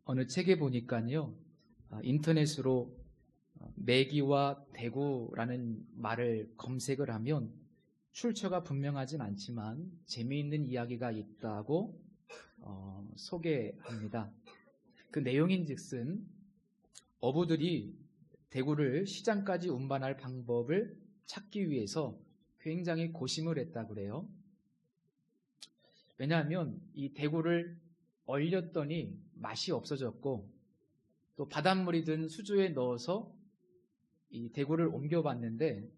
어느 책에 보니까요, 인터넷으로 매기와 대구라는 말을 검색을 하면 출처가 분명하진 않지만 재미있는 이야기가 있다고 소개합니다. 그 내용인즉슨 어부들이 대구를 시장까지 운반할 방법을 찾기 위해서 굉장히 고심을 했다고 그래요. 왜냐하면 이 대구를 얼렸더니 맛이 없어졌고, 또 바닷물이 든 수조에 넣어서 이 대구를 옮겨봤는데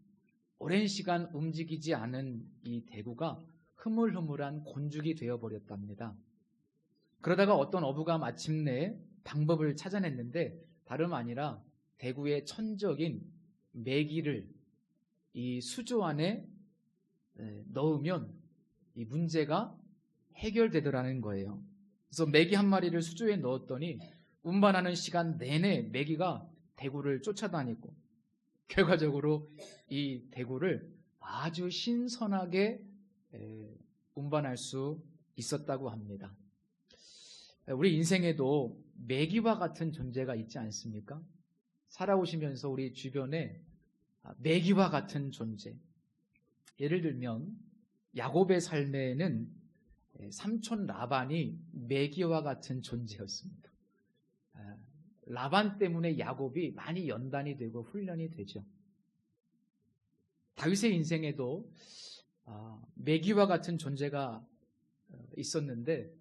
오랜 시간 움직이지 않은 이 대구가 흐물흐물한 곤죽이 되어버렸답니다. 그러다가 어떤 어부가 마침내 방법을 찾아냈는데 다름 아니라 대구의 천적인 메기를 이 수조 안에 넣으면 이 문제가 해결되더라는 거예요. 그래서 메기 한 마리를 수조에 넣었더니 운반하는 시간 내내 메기가 대구를 쫓아다니고, 결과적으로 이 대구를 아주 신선하게 운반할 수 있었다고 합니다. 우리 인생에도 메기와 같은 존재가 있지 않습니까? 살아오시면서 우리 주변에 메기와 같은 존재, 예를 들면 야곱의 삶에는 삼촌 라반이 메기와 같은 존재였습니다. 라반 때문에 야곱이 많이 연단이 되고 훈련이 되죠. 다윗의 인생에도 메기와 같은 존재가 있었는데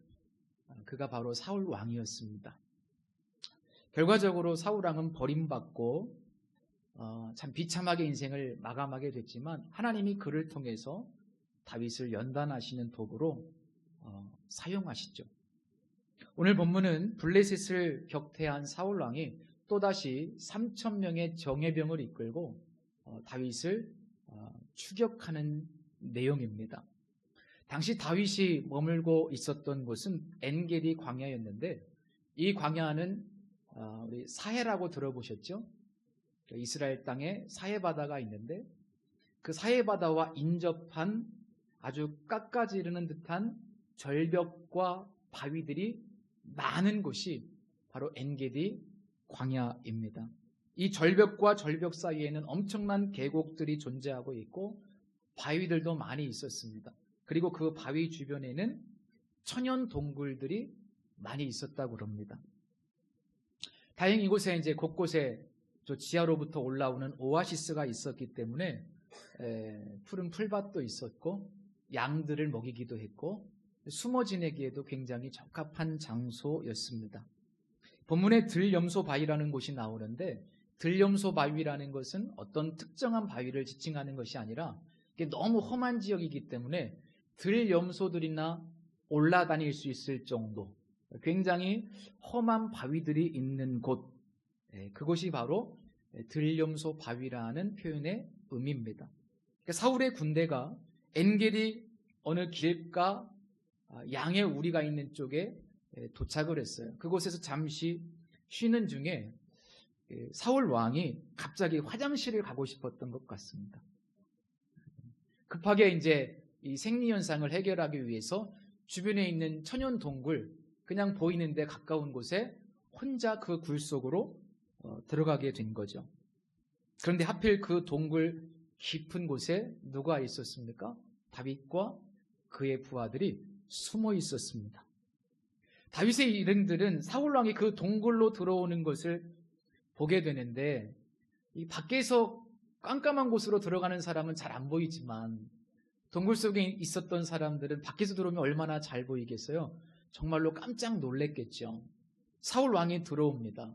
그가 바로 사울 왕이었습니다. 결과적으로 사울 왕은 버림받고 참 비참하게 인생을 마감하게 됐지만 하나님이 그를 통해서 다윗을 연단하시는 도구로 사용하시죠. 오늘 본문은 블레셋을 격퇴한 사울 왕이 또다시 3,000명의 정예병을 이끌고 다윗을 추격하는 내용입니다. 당시 다윗이 머물고 있었던 곳은 엔게디 광야였는데, 이 광야는 우리 사해라고 들어보셨죠? 이스라엘 땅에 사해바다가 있는데 그 사해바다와 인접한 아주 깎아지르는 듯한 절벽과 바위들이 많은 곳이 바로 엔게디 광야입니다. 이 절벽과 절벽 사이에는 엄청난 계곡들이 존재하고 있고 바위들도 많이 있었습니다. 그리고 그 바위 주변에는 천연 동굴들이 많이 있었다고 합니다. 다행히 이곳에 이제 곳곳에 저 지하로부터 올라오는 오아시스가 있었기 때문에 푸른 풀밭도 있었고 양들을 먹이기도 했고 숨어 지내기에도 굉장히 적합한 장소였습니다. 본문에 들염소 바위라는 곳이 나오는데, 들염소 바위라는 것은 어떤 특정한 바위를 지칭하는 것이 아니라 이게 너무 험한 지역이기 때문에 들염소들이나 올라다닐 수 있을 정도 굉장히 험한 바위들이 있는 곳, 그곳이 바로 들염소 바위라는 표현의 의미입니다. 사울의 군대가 엔게디 어느 길가 양의 우리가 있는 쪽에 도착을 했어요. 그곳에서 잠시 쉬는 중에 사울 왕이 갑자기 화장실을 가고 싶었던 것 같습니다. 급하게 이제 이 생리현상을 해결하기 위해서 주변에 있는 천연 동굴, 그냥 보이는데 가까운 곳에 혼자 그 굴 속으로 들어가게 된 거죠. 그런데 하필 그 동굴 깊은 곳에 누가 있었습니까? 다윗과 그의 부하들이 숨어 있었습니다. 다윗의 일행들은 사울왕이 그 동굴로 들어오는 것을 보게 되는데, 이 밖에서 깜깜한 곳으로 들어가는 사람은 잘 안 보이지만 동굴 속에 있었던 사람들은 밖에서 들어오면 얼마나 잘 보이겠어요? 정말로 깜짝 놀랐겠죠. 사울왕이 들어옵니다.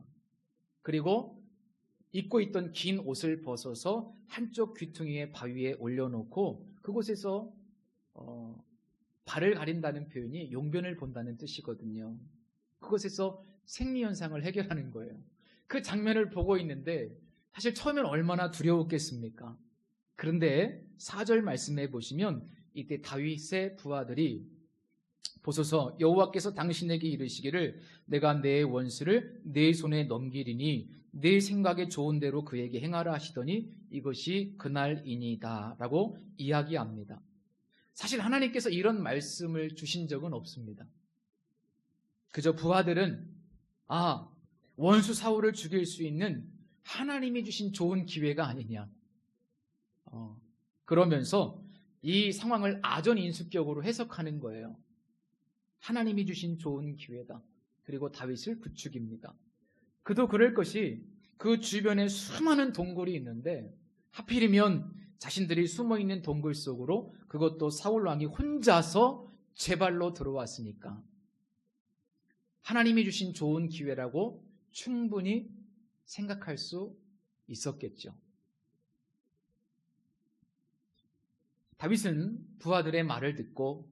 그리고 입고 있던 긴 옷을 벗어서 한쪽 귀퉁이에 바위에 올려놓고 그곳에서 발을 가린다는 표현이 용변을 본다는 뜻이거든요. 그곳에서 생리현상을 해결하는 거예요. 그 장면을 보고 있는데 사실 처음엔 얼마나 두려웠겠습니까? 그런데 4절 말씀해 보시면 이때 다윗의 부하들이 보소서, 여호와께서 당신에게 이르시기를 내가 내 원수를 내 손에 넘기리니 내 생각에 좋은 대로 그에게 행하라 하시더니 이것이 그날이니이다 라고 이야기합니다. 사실 하나님께서 이런 말씀을 주신 적은 없습니다. 그저 부하들은 아, 원수 사울을 죽일 수 있는 하나님이 주신 좋은 기회가 아니냐. 그러면서 이 상황을 아전인수격으로 해석하는 거예요. 하나님이 주신 좋은 기회다. 그리고 다윗을 부추깁니다. 그도 그럴 것이 그 주변에 수많은 동굴이 있는데 하필이면 자신들이 숨어있는 동굴 속으로 그것도 사울 왕이 혼자서 제발로 들어왔으니까 하나님이 주신 좋은 기회라고 충분히 생각할 수 있었겠죠. 다윗은 부하들의 말을 듣고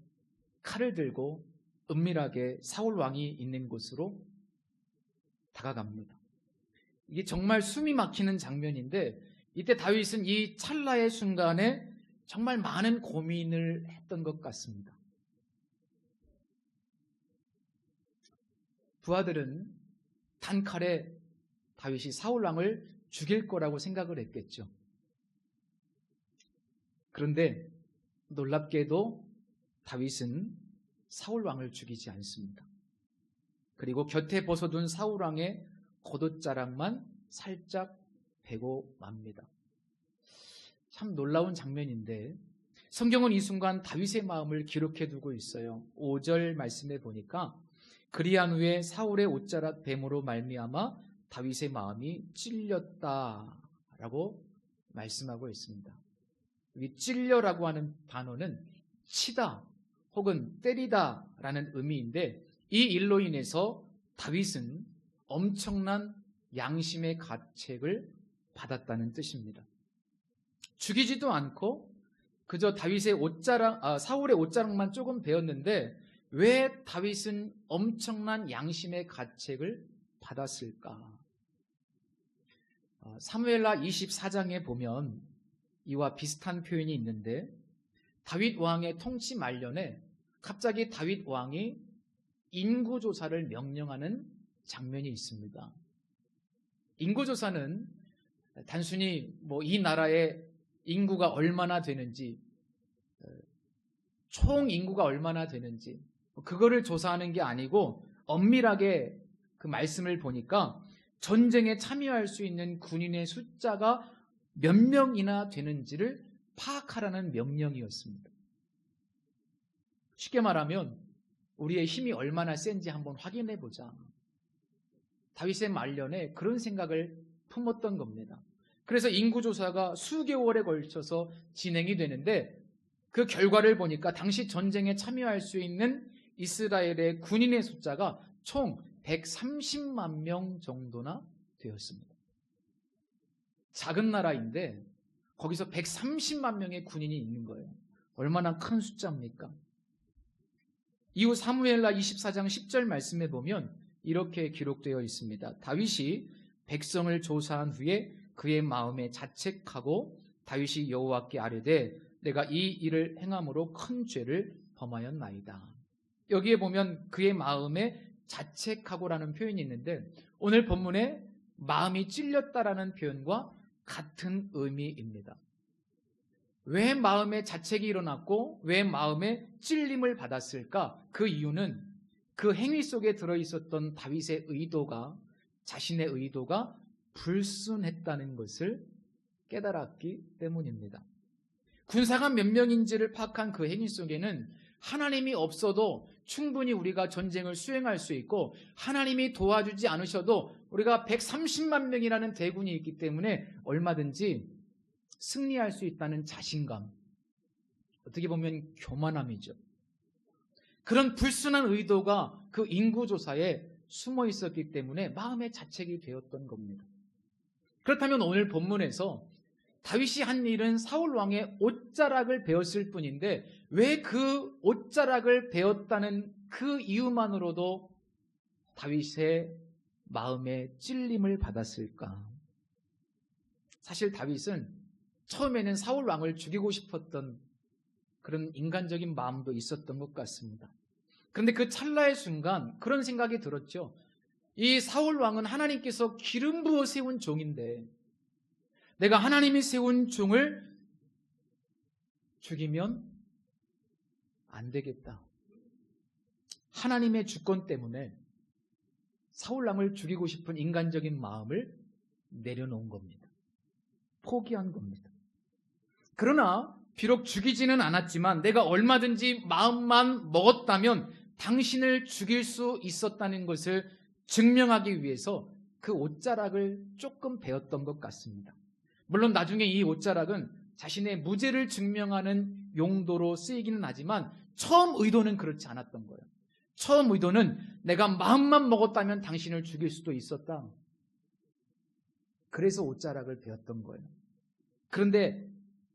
칼을 들고 은밀하게 사울 왕이 있는 곳으로 다가갑니다. 이게 정말 숨이 막히는 장면인데 이때 다윗은 이 찰나의 순간에 정말 많은 고민을 했던 것 같습니다. 부하들은 단칼에 다윗이 사울 왕을 죽일 거라고 생각을 했겠죠. 그런데 놀랍게도 다윗은 사울 왕을 죽이지 않습니다. 그리고 곁에 벗어둔 사울 왕의 겉옷자락만 살짝 베고 맙니다. 참 놀라운 장면인데 성경은 이 순간 다윗의 마음을 기록해 두고 있어요. 5절 말씀에 보니까 그리한 후에 사울의 옷자락 뱀으로 말미암아 다윗의 마음이 찔렸다라고 말씀하고 있습니다. 여기 찔려라고 하는 단어는 치다 혹은 때리다라는 의미인데 이 일로 인해서 다윗은 엄청난 양심의 가책을 받았다는 뜻입니다. 죽이지도 않고 그저 다윗의 사울의 옷자락만 조금 베었는데 왜 다윗은 엄청난 양심의 가책을 받았을까? 사무엘하 24장에 보면 이와 비슷한 표현이 있는데 다윗 왕의 통치 말년에 갑자기 다윗 왕이 인구조사를 명령하는 장면이 있습니다. 인구조사는 단순히 이 나라의 인구가 얼마나 되는지, 총 인구가 얼마나 되는지 그거를 조사하는 게 아니고 엄밀하게 그 말씀을 보니까 전쟁에 참여할 수 있는 군인의 숫자가 몇 명이나 되는지를 파악하라는 명령이었습니다. 쉽게 말하면 우리의 힘이 얼마나 센지 한번 확인해 보자. 다윗의 말년에 그런 생각을 품었던 겁니다. 그래서 인구조사가 수개월에 걸쳐서 진행이 되는데 그 결과를 보니까 당시 전쟁에 참여할 수 있는 이스라엘의 군인의 숫자가 총 130만 명 정도나 되었습니다. 작은 나라인데 거기서 130만 명의 군인이 있는 거예요. 얼마나 큰 숫자입니까? 이후 사무엘하 24장 10절 말씀에 보면 이렇게 기록되어 있습니다. 다윗이 백성을 조사한 후에 그의 마음에 자책하고 다윗이 여호와께 아뢰되 내가 이 일을 행함으로 큰 죄를 범하였나이다. 여기에 보면 그의 마음에 자책하고라는 표현이 있는데 오늘 본문에 마음이 찔렸다라는 표현과 같은 의미입니다. 왜 마음에 자책이 일어났고 왜 마음에 찔림을 받았을까? 그 이유는 그 행위 속에 들어있었던 다윗의 의도가 자신의 의도가 불순했다는 것을 깨달았기 때문입니다. 군사가 몇 명인지를 파악한 그 행위 속에는 하나님이 없어도 충분히 우리가 전쟁을 수행할 수 있고 하나님이 도와주지 않으셔도 우리가 130만 명이라는 대군이 있기 때문에 얼마든지 승리할 수 있다는 자신감, 어떻게 보면 교만함이죠. 그런 불순한 의도가 그 인구조사에 숨어 있었기 때문에 마음의 자책이 되었던 겁니다. 그렇다면 오늘 본문에서 다윗이 한 일은 사울 왕의 옷자락을 베었을 뿐인데 왜 그 옷자락을 베었다는 그 이유만으로도 다윗의 마음에 찔림을 받았을까? 사실 다윗은 처음에는 사울 왕을 죽이고 싶었던 그런 인간적인 마음도 있었던 것 같습니다. 그런데 그 찰나의 순간 그런 생각이 들었죠. 이 사울 왕은 하나님께서 기름 부어 세운 종인데 내가 하나님이 세운 종을 죽이면 안 되겠다. 하나님의 주권 때문에 사울왕을 죽이고 싶은 인간적인 마음을 내려놓은 겁니다. 포기한 겁니다. 그러나 비록 죽이지는 않았지만 내가 얼마든지 마음만 먹었다면 당신을 죽일 수 있었다는 것을 증명하기 위해서 그 옷자락을 조금 베었던 것 같습니다. 물론 나중에 이 옷자락은 자신의 무죄를 증명하는 용도로 쓰이기는 하지만 처음 의도는 그렇지 않았던 거예요. 처음 의도는 내가 마음만 먹었다면 당신을 죽일 수도 있었다. 그래서 옷자락을 베었던 거예요. 그런데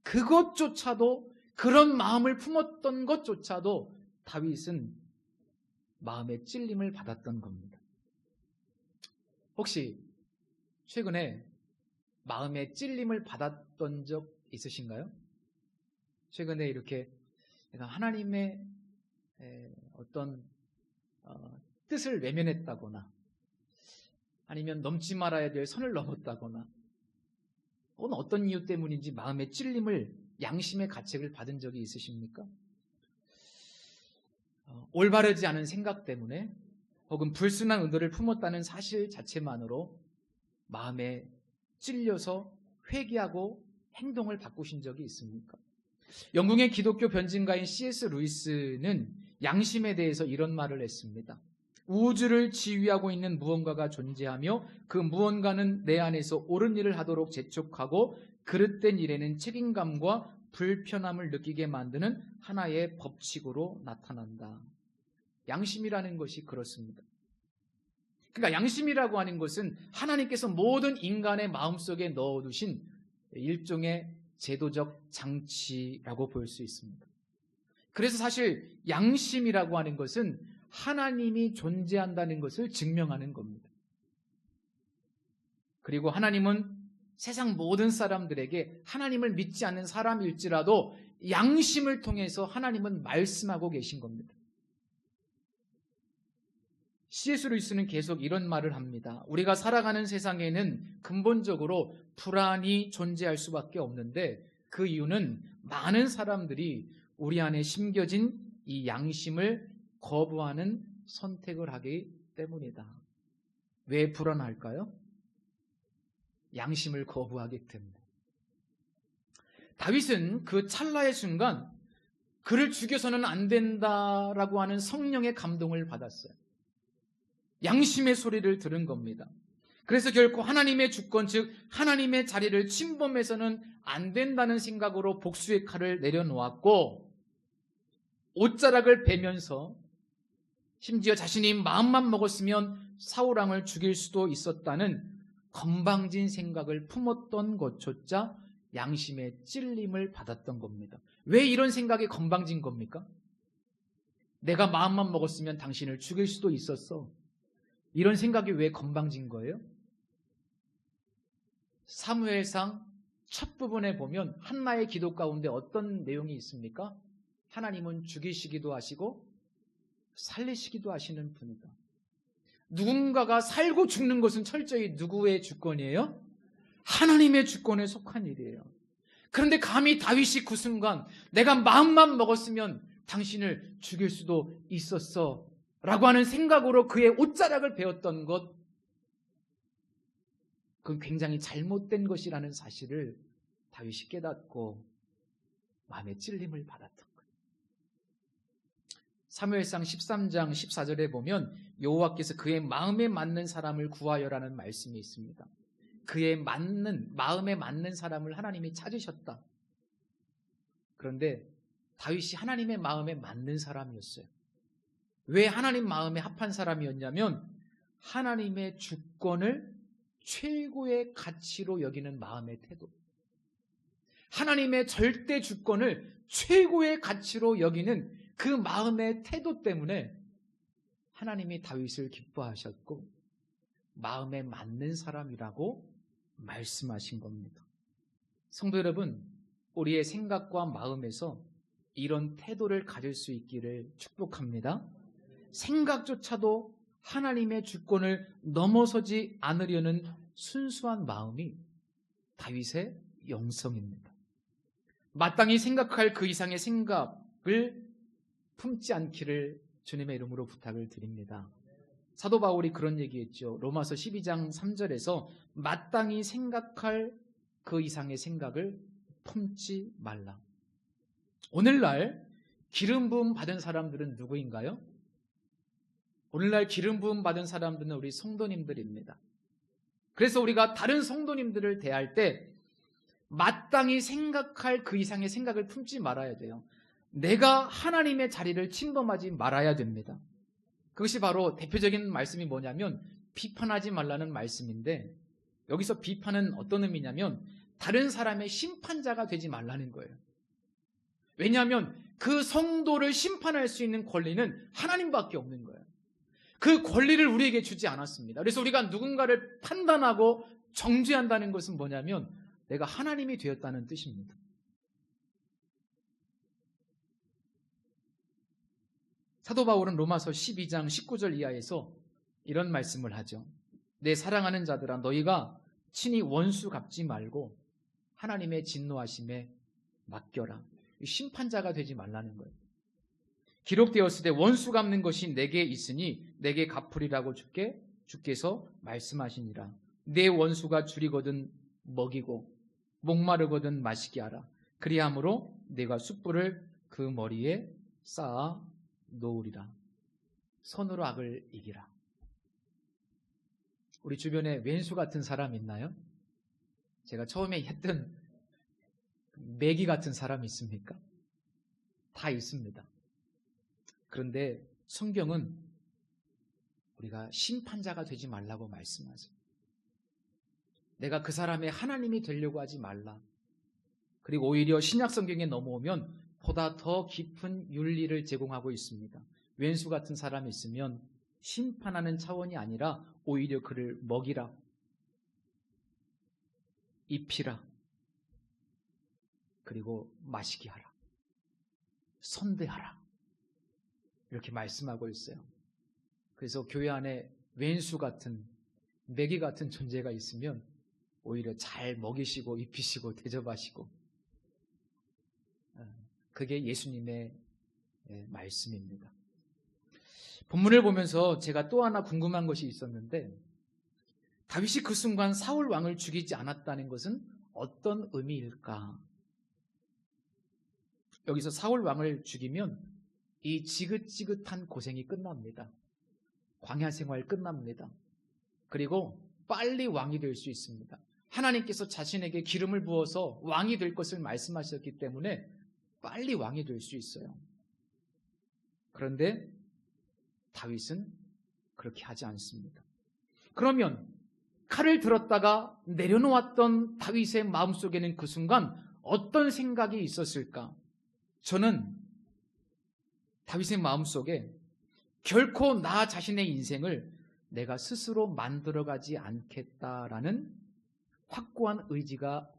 그것조차도, 그런 마음을 품었던 것조차도 다윗은 마음의 찔림을 받았던 겁니다. 혹시 최근에 마음의 찔림을 받았던 적 있으신가요? 최근에 이렇게 내가 하나님의 어떤 뜻을 외면했다거나 아니면 넘지 말아야 될 선을 넘었다거나 혹은 어떤 이유 때문인지 마음의 찔림을, 양심의 가책을 받은 적이 있으십니까? 올바르지 않은 생각 때문에 혹은 불순한 의도를 품었다는 사실 자체만으로 마음에 찔려서 회개하고 행동을 바꾸신 적이 있습니까? 영국의 기독교 변증가인 C.S. 루이스는 양심에 대해서 이런 말을 했습니다. 우주를 지휘하고 있는 무언가가 존재하며 그 무언가는 내 안에서 옳은 일을 하도록 재촉하고 그릇된 일에는 책임감과 불편함을 느끼게 만드는 하나의 법칙으로 나타난다. 양심이라는 것이 그렇습니다. 그러니까 양심이라고 하는 것은 하나님께서 모든 인간의 마음속에 넣어두신 일종의 제도적 장치라고 볼 수 있습니다. 그래서 사실 양심이라고 하는 것은 하나님이 존재한다는 것을 증명하는 겁니다. 그리고 하나님은 세상 모든 사람들에게, 하나님을 믿지 않는 사람일지라도 양심을 통해서 하나님은 말씀하고 계신 겁니다. C.S. 루이스는 계속 이런 말을 합니다. 우리가 살아가는 세상에는 근본적으로 불안이 존재할 수밖에 없는데 그 이유는 많은 사람들이 우리 안에 심겨진 이 양심을 거부하는 선택을 하기 때문이다. 왜 불안할까요? 양심을 거부하기 때문에. 다윗은 그 찰나의 순간 그를 죽여서는 안 된다라고 하는 성령의 감동을 받았어요. 양심의 소리를 들은 겁니다. 그래서 결코 하나님의 주권, 즉 하나님의 자리를 침범해서는 안 된다는 생각으로 복수의 칼을 내려놓았고 옷자락을 베면서 심지어 자신이 마음만 먹었으면 사울왕을 죽일 수도 있었다는 건방진 생각을 품었던 것조차 양심의 찔림을 받았던 겁니다. 왜 이런 생각이 건방진 겁니까? 내가 마음만 먹었으면 당신을 죽일 수도 있었어. 이런 생각이 왜 건방진 거예요? 사무엘상 첫 부분에 보면 한나의 기도 가운데 어떤 내용이 있습니까? 하나님은 죽이시기도 하시고 살리시기도 하시는 분이다. 누군가가 살고 죽는 것은 철저히 누구의 주권이에요? 하나님의 주권에 속한 일이에요. 그런데 감히 다윗이 그 순간 내가 마음만 먹었으면 당신을 죽일 수도 있었어 라고 하는 생각으로 그의 옷자락을 베었던 것, 그건 굉장히 잘못된 것이라는 사실을 다윗이 깨닫고 마음의 찔림을 받았던 거예요. 사무엘상 13장 14절에 보면 여호와께서 그의 마음에 맞는 사람을 구하여라는 말씀이 있습니다. 그의 마음에 맞는 사람을 하나님이 찾으셨다. 그런데 다윗이 하나님의 마음에 맞는 사람이었어요. 왜 하나님 마음에 합한 사람이었냐면 하나님의 주권을 최고의 가치로 여기는 마음의 태도, 하나님의 절대 주권을 최고의 가치로 여기는 그 마음의 태도 때문에 하나님이 다윗을 기뻐하셨고 마음에 맞는 사람이라고 말씀하신 겁니다. 성도 여러분, 우리의 생각과 마음에서 이런 태도를 가질 수 있기를 축복합니다. 생각조차도 하나님의 주권을 넘어서지 않으려는 순수한 마음이 다윗의 영성입니다. 마땅히 생각할 그 이상의 생각을 품지 않기를 주님의 이름으로 부탁을 드립니다. 사도 바울이 그런 얘기했죠. 로마서 12장 3절에서 마땅히 생각할 그 이상의 생각을 품지 말라. 오늘날 기름 부음 받은 사람들은 누구인가요? 오늘날 기름 부음 받은 사람들은 우리 성도님들입니다. 그래서 우리가 다른 성도님들을 대할 때 마땅히 생각할 그 이상의 생각을 품지 말아야 돼요. 내가 하나님의 자리를 침범하지 말아야 됩니다. 그것이 바로 대표적인 말씀이 뭐냐면 비판하지 말라는 말씀인데, 여기서 비판은 어떤 의미냐면 다른 사람의 심판자가 되지 말라는 거예요. 왜냐하면 그 성도를 심판할 수 있는 권리는 하나님밖에 없는 거예요. 그 권리를 우리에게 주지 않았습니다. 그래서 우리가 누군가를 판단하고 정죄한다는 것은 뭐냐면 내가 하나님이 되었다는 뜻입니다. 사도 바울은 로마서 12장 19절 이하에서 이런 말씀을 하죠. 내 사랑하는 자들아, 너희가 친히 원수 갚지 말고 하나님의 진노하심에 맡겨라. 심판자가 되지 말라는 거예요. 기록되었을 때 원수 갚는 것이 내게 있으니 내게 갚으리라고 주께서 말씀하시니라. 내 원수가 줄이거든 먹이고 목마르거든 마시게 하라. 그리함으로 내가 숯불을 그 머리에 쌓아 놓으리라. 선으로 악을 이기라. 우리 주변에 왼수 같은 사람 있나요? 제가 처음에 했던 매기 같은 사람 있습니까? 다 있습니다. 그런데 성경은 우리가 심판자가 되지 말라고 말씀하세요. 내가 그 사람의 하나님이 되려고 하지 말라. 그리고 오히려 신약 성경에 넘어오면 보다 더 깊은 윤리를 제공하고 있습니다. 왼수 같은 사람이 있으면 심판하는 차원이 아니라 오히려 그를 먹이라, 입히라, 그리고 마시게 하라, 선대하라, 이렇게 말씀하고 있어요. 그래서 교회 안에 왼수 같은, 매기 같은 존재가 있으면 오히려 잘 먹이시고 입히시고 대접하시고, 그게 예수님의 말씀입니다. 본문을 보면서 제가 또 하나 궁금한 것이 있었는데, 다윗이 그 순간 사울 왕을 죽이지 않았다는 것은 어떤 의미일까? 여기서 사울 왕을 죽이면 이 지긋지긋한 고생이 끝납니다. 광야 생활 끝납니다. 그리고 빨리 왕이 될 수 있습니다. 하나님께서 자신에게 기름을 부어서 왕이 될 것을 말씀하셨기 때문에 빨리 왕이 될 수 있어요. 그런데 다윗은 그렇게 하지 않습니다. 그러면 칼을 들었다가 내려놓았던 다윗의 마음속에는 그 순간 어떤 생각이 있었을까? 저는 다윗의 마음속에 결코 나 자신의 인생을 내가 스스로 만들어가지 않겠다라는 확고한 의지가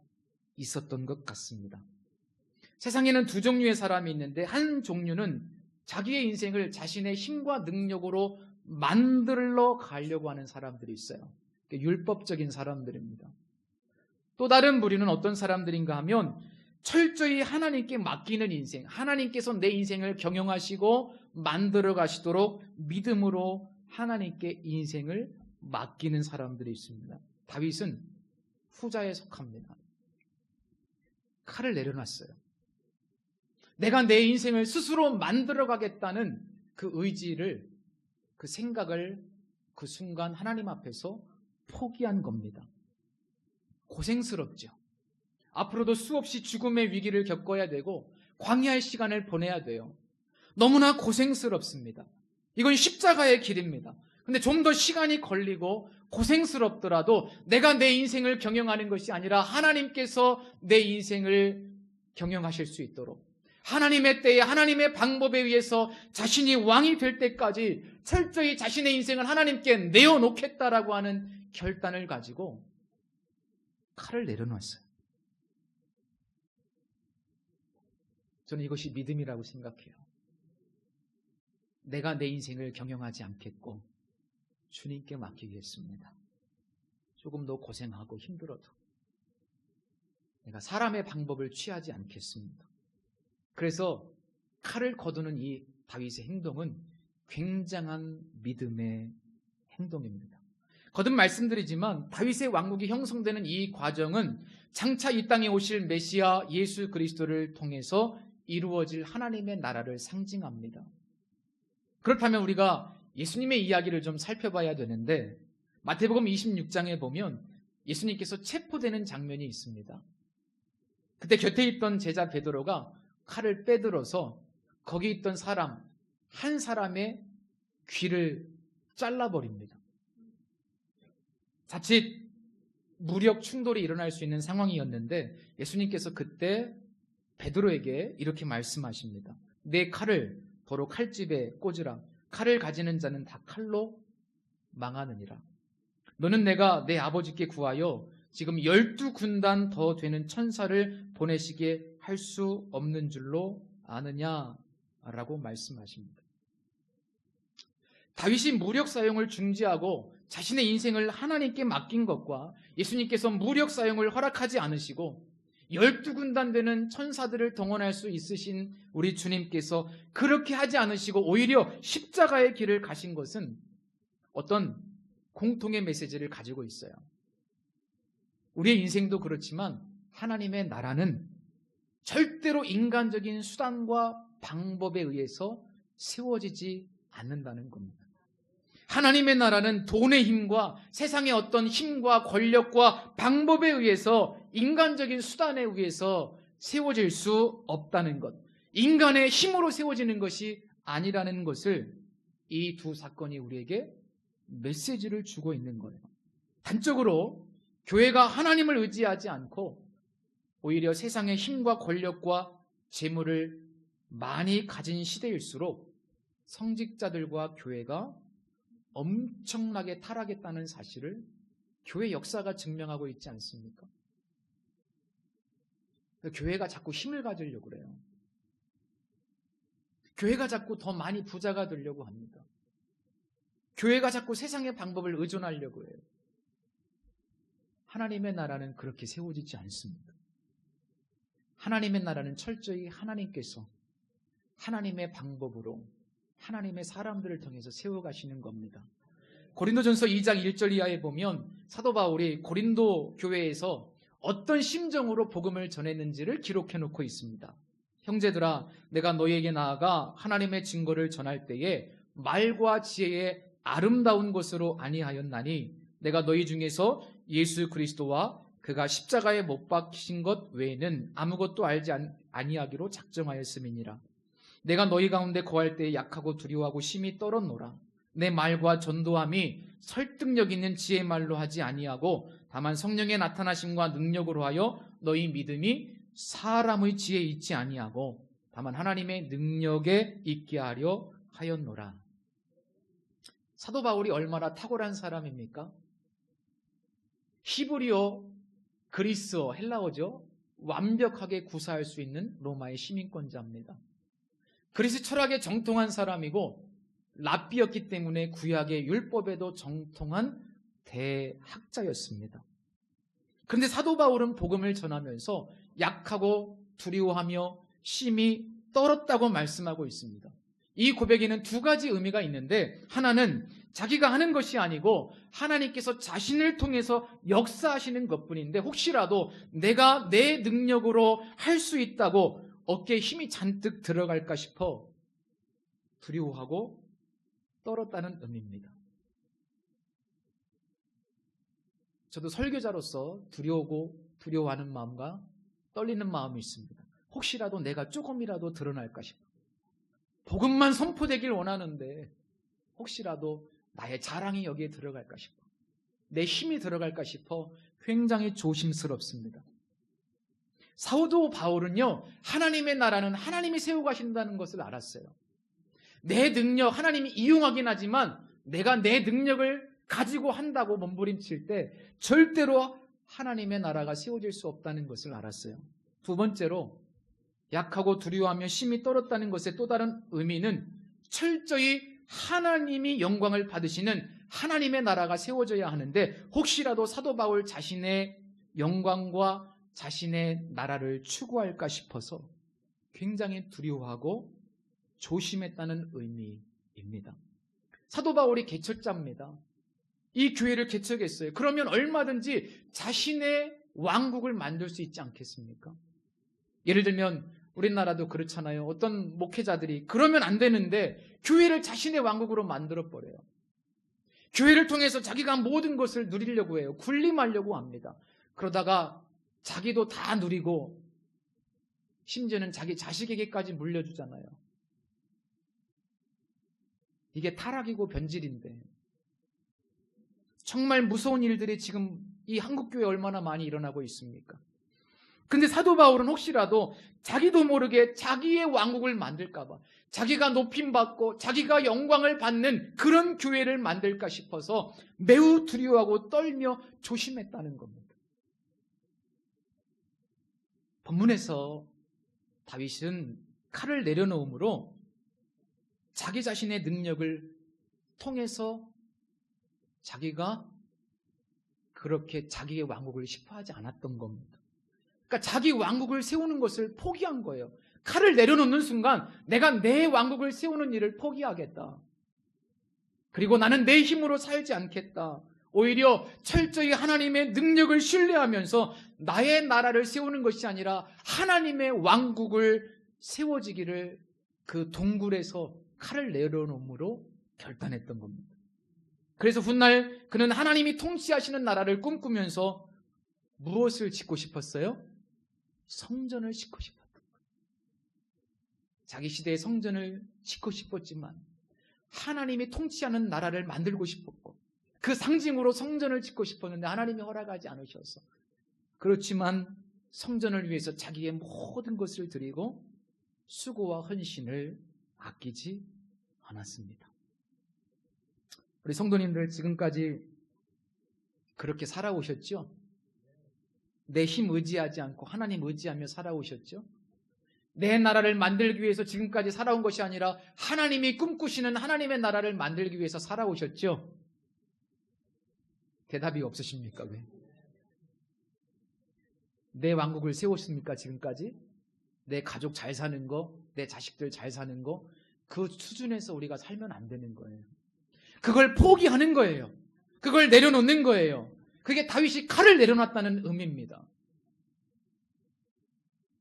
있었던 것 같습니다. 세상에는 두 종류의 사람이 있는데, 한 종류는 자기의 인생을 자신의 힘과 능력으로 만들어 가려고 하는 사람들이 있어요. 율법적인 사람들입니다. 또 다른 부류는 어떤 사람들인가 하면 철저히 하나님께 맡기는 인생, 하나님께서 내 인생을 경영하시고 만들어 가시도록 믿음으로 하나님께 인생을 맡기는 사람들이 있습니다. 다윗은 후자에 속합니다. 칼을 내려놨어요. 내가 내 인생을 스스로 만들어 가겠다는 그 의지를, 그 생각을 그 순간 하나님 앞에서 포기한 겁니다. 고생스럽죠. 앞으로도 수없이 죽음의 위기를 겪어야 되고 광야의 시간을 보내야 돼요. 너무나 고생스럽습니다. 이건 십자가의 길입니다. 근데 좀 더 시간이 걸리고 고생스럽더라도 내가 내 인생을 경영하는 것이 아니라 하나님께서 내 인생을 경영하실 수 있도록, 하나님의 때에 하나님의 방법에 의해서 자신이 왕이 될 때까지 철저히 자신의 인생을 하나님께 내어놓겠다라고 하는 결단을 가지고 칼을 내려놨어요. 저는 이것이 믿음이라고 생각해요. 내가 내 인생을 경영하지 않겠고 주님께 맡기겠습니다. 조금 더 고생하고 힘들어도 내가 사람의 방법을 취하지 않겠습니다. 그래서 칼을 거두는 이 다윗의 행동은 굉장한 믿음의 행동입니다. 거듭 말씀드리지만 다윗의 왕국이 형성되는 이 과정은 장차 이 땅에 오실 메시아 예수 그리스도를 통해서 이루어질 하나님의 나라를 상징합니다. 그렇다면 우리가 예수님의 이야기를 좀 살펴봐야 되는데, 마태복음 26장에 보면 예수님께서 체포되는 장면이 있습니다. 그때 곁에 있던 제자 베드로가 칼을 빼들어서 거기 있던 사람 한 사람의 귀를 잘라버립니다. 자칫 무력 충돌이 일어날 수 있는 상황이었는데 예수님께서 그때 베드로에게 이렇게 말씀하십니다. 내 칼을 도로 칼집에 꽂으라. 칼을 가지는 자는 다 칼로 망하느니라. 너는 내가 내 아버지께 구하여 지금 12군단 더 되는 천사를 보내시게 할 수 없는 줄로 아느냐라고 말씀하십니다. 다윗이 무력 사용을 중지하고 자신의 인생을 하나님께 맡긴 것과 예수님께서 무력 사용을 허락하지 않으시고 12군단 되는 천사들을 동원할 수 있으신 우리 주님께서 그렇게 하지 않으시고 오히려 십자가의 길을 가신 것은 어떤 공통의 메시지를 가지고 있어요. 우리의 인생도 그렇지만 하나님의 나라는 절대로 인간적인 수단과 방법에 의해서 세워지지 않는다는 겁니다. 하나님의 나라는 돈의 힘과 세상의 어떤 힘과 권력과 방법에 의해서 인간적인 수단에 의해서 세워질 수 없다는 것, 인간의 힘으로 세워지는 것이 아니라는 것을 이 두 사건이 우리에게 메시지를 주고 있는 거예요. 단적으로 교회가 하나님을 의지하지 않고 오히려 세상의 힘과 권력과 재물을 많이 가진 시대일수록 성직자들과 교회가 엄청나게 타락했다는 사실을 교회 역사가 증명하고 있지 않습니까? 교회가 자꾸 힘을 가지려고 그래요. 교회가 자꾸 더 많이 부자가 되려고 합니다. 교회가 자꾸 세상의 방법을 의존하려고 해요. 하나님의 나라는 그렇게 세워지지 않습니다. 하나님의 나라는 철저히 하나님께서 하나님의 방법으로 하나님의 사람들을 통해서 세워가시는 겁니다. 고린도전서 2장 1절 이하에 보면 사도 바울이 고린도 교회에서 어떤 심정으로 복음을 전했는지를 기록해 놓고 있습니다. 형제들아, 내가 너희에게 나아가 하나님의 증거를 전할 때에 말과 지혜의 아름다운 것으로 아니하였나니 내가 너희 중에서 예수 그리스도와 그가 십자가에 못 박히신 것 외에는 아무것도 알지 아니하기로 작정하였음이니라. 내가 너희 가운데 거할 때에 약하고 두려워하고 심히 떨었노라. 내 말과 전도함이 설득력 있는 지혜 말로 하지 아니하고 다만 성령의 나타나심과 능력으로 하여 너희 믿음이 사람의 지혜에 있지 아니하고 다만 하나님의 능력에 있게 하려 하였노라. 사도 바울이 얼마나 탁월한 사람입니까? 히브리어, 그리스어, 헬라어죠. 완벽하게 구사할 수 있는 로마의 시민권자입니다. 그리스 철학에 정통한 사람이고 랍비였기 때문에 구약의 율법에도 정통한 대학자였습니다. 그런데 사도 바울은 복음을 전하면서 약하고 두려워하며 심히 떨었다고 말씀하고 있습니다. 이 고백에는 두 가지 의미가 있는데, 하나는 자기가 하는 것이 아니고 하나님께서 자신을 통해서 역사하시는 것뿐인데 혹시라도 내가 내 능력으로 할 수 있다고 어깨에 힘이 잔뜩 들어갈까 싶어 두려워하고 떨었다는 의미입니다. 저도 설교자로서 두려워하는 마음과 떨리는 마음이 있습니다. 혹시라도 내가 조금이라도 드러날까 싶어. 복음만 선포되길 원하는데 혹시라도 나의 자랑이 여기에 들어갈까 싶어. 내 힘이 들어갈까 싶어 굉장히 조심스럽습니다. 사도 바울은요, 하나님의 나라는 하나님이 세우고 가신다는 것을 알았어요. 내 능력, 하나님이 이용하긴 하지만 내가 내 능력을 가지고 한다고 몸부림칠 때 절대로 하나님의 나라가 세워질 수 없다는 것을 알았어요. 두 번째로, 약하고 두려워하며 심히 떨었다는 것의 또 다른 의미는 철저히 하나님이 영광을 받으시는 하나님의 나라가 세워져야 하는데 혹시라도 사도 바울 자신의 영광과 자신의 나라를 추구할까 싶어서 굉장히 두려워하고 조심했다는 의미입니다. 사도 바울이 개척자입니다. 이 교회를 개척했어요. 그러면 얼마든지 자신의 왕국을 만들 수 있지 않겠습니까? 예를 들면 우리나라도 그렇잖아요. 어떤 목회자들이 그러면 안 되는데 교회를 자신의 왕국으로 만들어버려요. 교회를 통해서 자기가 모든 것을 누리려고 해요. 군림하려고 합니다. 그러다가 자기도 다 누리고 심지어는 자기 자식에게까지 물려주잖아요. 이게 타락이고 변질인데 정말 무서운 일들이 지금 이 한국교회에 얼마나 많이 일어나고 있습니까? 근데 사도 바울은 혹시라도 자기도 모르게 자기의 왕국을 만들까 봐, 자기가 높임받고 자기가 영광을 받는 그런 교회를 만들까 싶어서 매우 두려워하고 떨며 조심했다는 겁니다. 본문에서 다윗은 칼을 내려놓음으로 자기 자신의 능력을 통해서 자기가 그렇게 자기의 왕국을 시포하지 않았던 겁니다. 그러니까 자기 왕국을 세우는 것을 포기한 거예요. 칼을 내려놓는 순간 내가 내 왕국을 세우는 일을 포기하겠다. 그리고 나는 내 힘으로 살지 않겠다. 오히려 철저히 하나님의 능력을 신뢰하면서 나의 나라를 세우는 것이 아니라 하나님의 왕국을 세워지기를 그 동굴에서 칼을 내려놓음으로 결단했던 겁니다. 그래서 훗날 그는 하나님이 통치하시는 나라를 꿈꾸면서 무엇을 짓고 싶었어요? 성전을 짓고 싶었던 거예요. 자기 시대의 성전을 짓고 싶었지만 하나님이 통치하는 나라를 만들고 싶었고 그 상징으로 성전을 짓고 싶었는데 하나님이 허락하지 않으셔서, 그렇지만 성전을 위해서 자기의 모든 것을 드리고 수고와 헌신을 아끼지 않았습니다. 우리 성도님들 지금까지 그렇게 살아오셨죠? 내 힘 의지하지 않고 하나님 의지하며 살아오셨죠? 내 나라를 만들기 위해서 지금까지 살아온 것이 아니라 하나님이 꿈꾸시는 하나님의 나라를 만들기 위해서 살아오셨죠? 대답이 없으십니까? 왜? 내 왕국을 세웠습니까? 지금까지? 내 가족 잘 사는 거, 내 자식들 잘 사는 거, 그 수준에서 우리가 살면 안 되는 거예요. 그걸 포기하는 거예요. 그걸 내려놓는 거예요. 그게 다윗이 칼을 내려놨다는 의미입니다.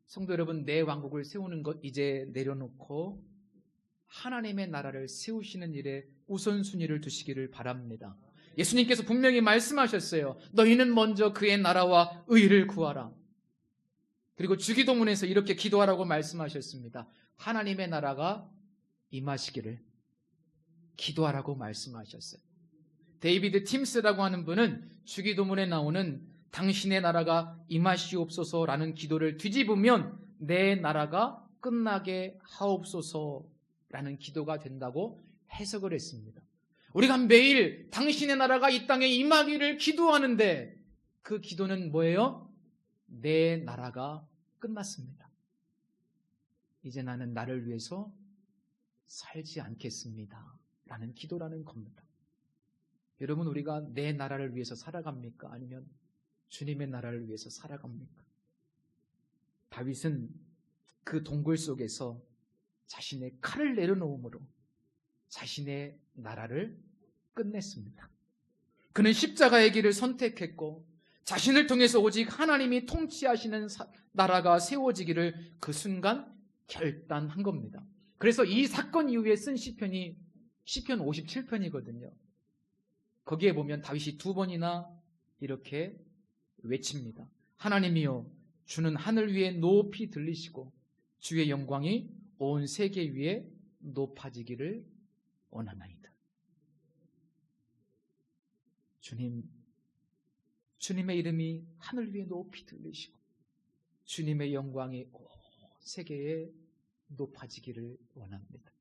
성도 여러분, 내 왕국을 세우는 것 이제 내려놓고 하나님의 나라를 세우시는 일에 우선순위를 두시기를 바랍니다. 예수님께서 분명히 말씀하셨어요. 너희는 먼저 그의 나라와 의를 구하라. 그리고 주기도문에서 이렇게 기도하라고 말씀하셨습니다. 하나님의 나라가 임하시기를 기도하라고 말씀하셨어요. 데이비드 팀스라고 하는 분은 주기도문에 나오는 당신의 나라가 임하시옵소서라는 기도를 뒤집으면 내 나라가 끝나게 하옵소서라는 기도가 된다고 해석을 했습니다. 우리가 매일 당신의 나라가 이 땅에 임하기를 기도하는데 그 기도는 뭐예요? 내 나라가 끝났습니다. 이제 나는 나를 위해서 살지 않겠습니다 라는 기도라는 겁니다. 여러분, 우리가 내 나라를 위해서 살아갑니까? 아니면 주님의 나라를 위해서 살아갑니까? 다윗은 그 동굴 속에서 자신의 칼을 내려놓음으로 자신의 나라를 끝냈습니다. 그는 십자가의 길을 선택했고 자신을 통해서 오직 하나님이 통치하시는 나라가 세워지기를 그 순간 결단한 겁니다. 그래서 이 사건 이후에 쓴 시편이 시편 57편이거든요. 거기에 보면 다윗이 2번이나 이렇게 외칩니다. 하나님이여, 주는 하늘 위에 높이 들리시고 주의 영광이 온 세계 위에 높아지기를 원하나이다. 주님의 이름이 하늘 위에 높이 들리시고 주님의 영광이 온 세계에 높아지기를 원합니다.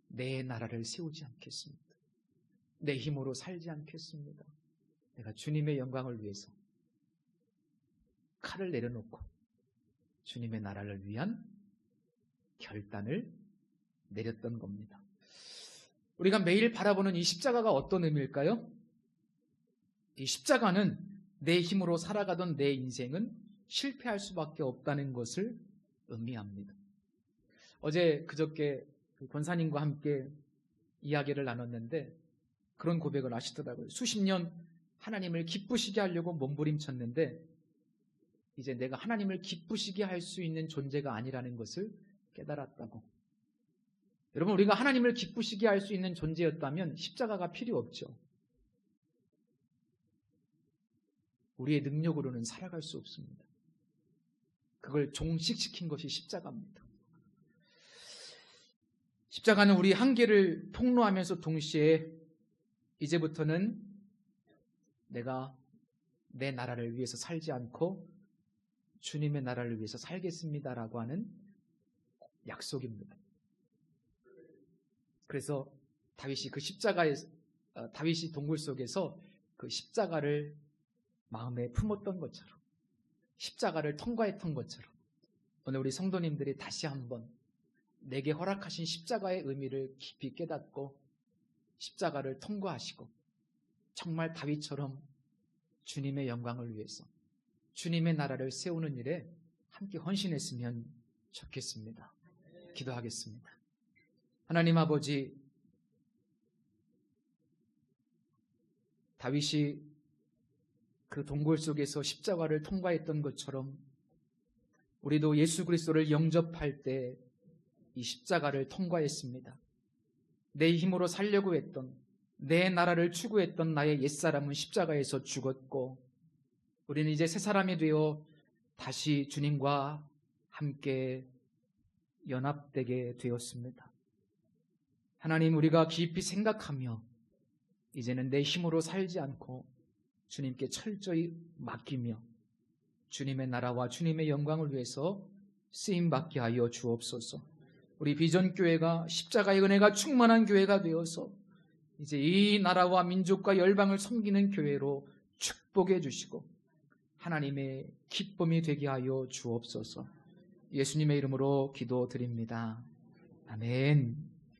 내 나라를 세우지 않겠습니다. 내 힘으로 살지 않겠습니다. 내가 주님의 영광을 위해서 칼을 내려놓고 주님의 나라를 위한 결단을 내렸던 겁니다. 우리가 매일 바라보는 이 십자가가 어떤 의미일까요? 이 십자가는 내 힘으로 살아가던 내 인생은 실패할 수밖에 없다는 것을 의미합니다. 어제 그저께 권사님과 함께 이야기를 나눴는데 그런 고백을 하시더라고요. 수십 년 하나님을 기쁘시게 하려고 몸부림쳤는데 이제 내가 하나님을 기쁘시게 할 수 있는 존재가 아니라는 것을 깨달았다고. 여러분, 우리가 하나님을 기쁘시게 할 수 있는 존재였다면 십자가가 필요 없죠. 우리의 능력으로는 살아갈 수 없습니다. 그걸 종식시킨 것이 십자가입니다. 십자가는 우리 한계를 폭로하면서 동시에 이제부터는 내가 내 나라를 위해서 살지 않고 주님의 나라를 위해서 살겠습니다라고 하는 약속입니다. 그래서 다윗이 다윗이 동굴 속에서 그 십자가를 마음에 품었던 것처럼, 십자가를 통과했던 것처럼, 오늘 우리 성도님들이 다시 한번 내게 허락하신 십자가의 의미를 깊이 깨닫고 십자가를 통과하시고 정말 다윗처럼 주님의 영광을 위해서 주님의 나라를 세우는 일에 함께 헌신했으면 좋겠습니다. 기도하겠습니다. 하나님 아버지, 다윗이 그 동굴 속에서 십자가를 통과했던 것처럼 우리도 예수 그리스도를 영접할 때 이 십자가를 통과했습니다. 내 힘으로 살려고 했던, 내 나라를 추구했던 나의 옛사람은 십자가에서 죽었고 우리는 이제 새 사람이 되어 다시 주님과 함께 연합되게 되었습니다. 하나님, 우리가 깊이 생각하며 이제는 내 힘으로 살지 않고 주님께 철저히 맡기며 주님의 나라와 주님의 영광을 위해서 쓰임받게 하여 주옵소서. 우리 비전교회가 십자가의 은혜가 충만한 교회가 되어서 이제 이 나라와 민족과 열방을 섬기는 교회로 축복해 주시고 하나님의 기쁨이 되게 하여 주옵소서. 예수님의 이름으로 기도드립니다. 아멘.